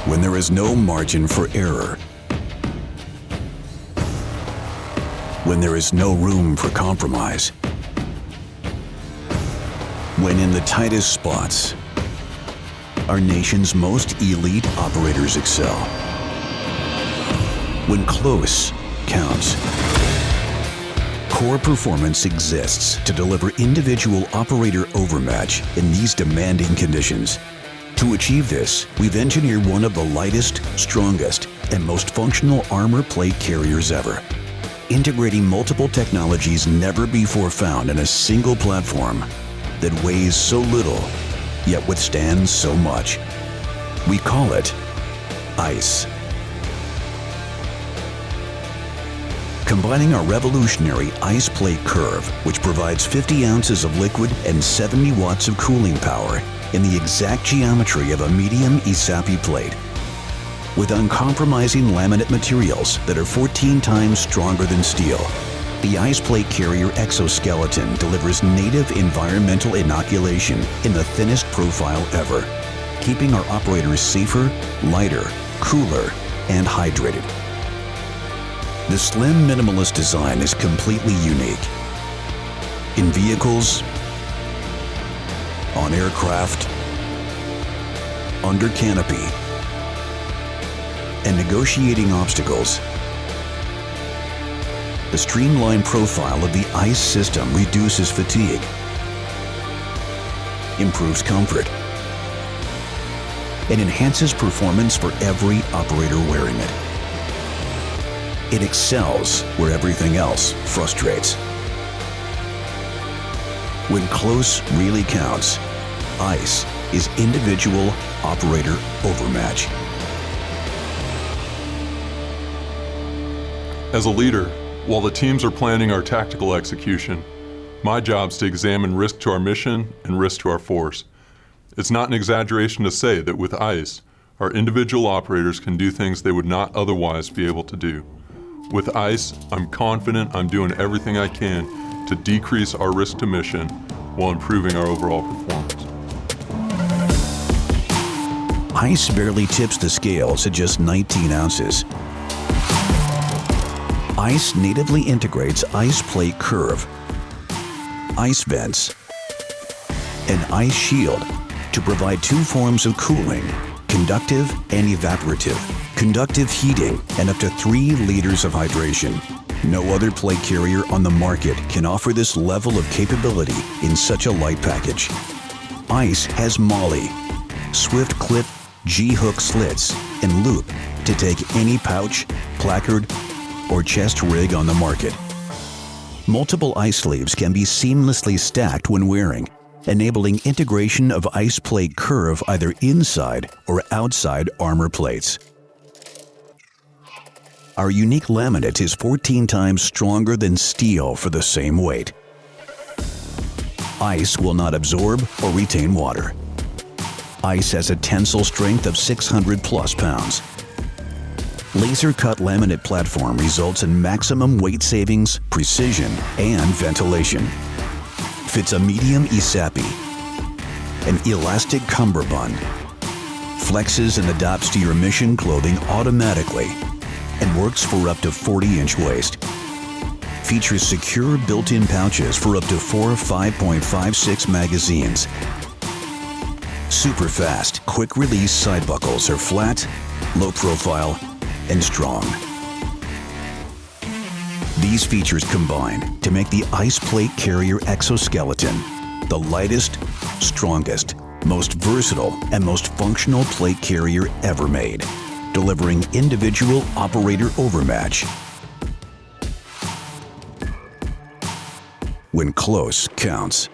when there is no margin for error, when there is no room for compromise, when in the tightest spots, our nation's most elite operators excel. When close counts, Qore Performance exists to deliver individual operator overmatch in these demanding conditions. To achieve this, we've engineered one of the lightest, strongest, and most functional armor plate carriers ever, integrating multiple technologies never before found in a single platform that weighs so little, yet withstands so much. We call it ICE. Combining our revolutionary IcePlate curve, which provides 50 ounces of liquid and 70 watts of cooling power in the exact geometry of a medium ESAPI plate, with uncompromising laminate materials that are 14 times stronger than steel, the IcePlate carrier exoskeleton delivers native environmental inoculation in the thinnest profile ever, keeping our operators safer, lighter, cooler, and hydrated. The slim minimalist design is completely unique. In vehicles, on aircraft, under canopy, and negotiating obstacles, the streamlined profile of the ICE system reduces fatigue, improves comfort, and enhances performance for every operator wearing it. It excels where everything else frustrates. When close really counts, ICE is individual operator overmatch. As a leader, while the teams are planning our tactical execution, my job is to examine risk to our mission and risk to our force. It's not an exaggeration to say that with ICE, our individual operators can do things they would not otherwise be able to do. With ICE, I'm confident I'm doing everything I can to decrease our risk to mission while improving our overall performance. ICE barely tips the scales at just 19 ounces. ICE natively integrates IcePlate curve, IceVents, and Ice Shield to provide two forms of cooling, conductive and evaporative, conductive heating, and up to 3 liters of hydration. No other plate carrier on the market can offer this level of capability in such a light package. ICE has MOLLE, swift clip G-hook slits, and loop to take any pouch, placard, or chest rig on the market. Multiple ICE sleeves can be seamlessly stacked when wearing, enabling integration of IcePlate curve either inside or outside armor plates. Our unique laminate is 14 times stronger than steel for the same weight. ICE will not absorb or retain water. ICE has a tensile strength of 600 plus pounds. Laser-cut laminate platform results in maximum weight savings, precision, and ventilation. Fits a medium ESAPI, an elastic Cummerbund, flexes and adapts to your mission clothing automatically, and works for up to 40-inch waist. Features secure built-in pouches for up to 4 5.56 magazines. Super fast, quick-release side buckles are flat, low profile, and strong. These features combine to make the IcePlate carrier exoskeleton the lightest, strongest, most versatile, and most functional plate carrier ever made, delivering individual operator overmatch when close counts.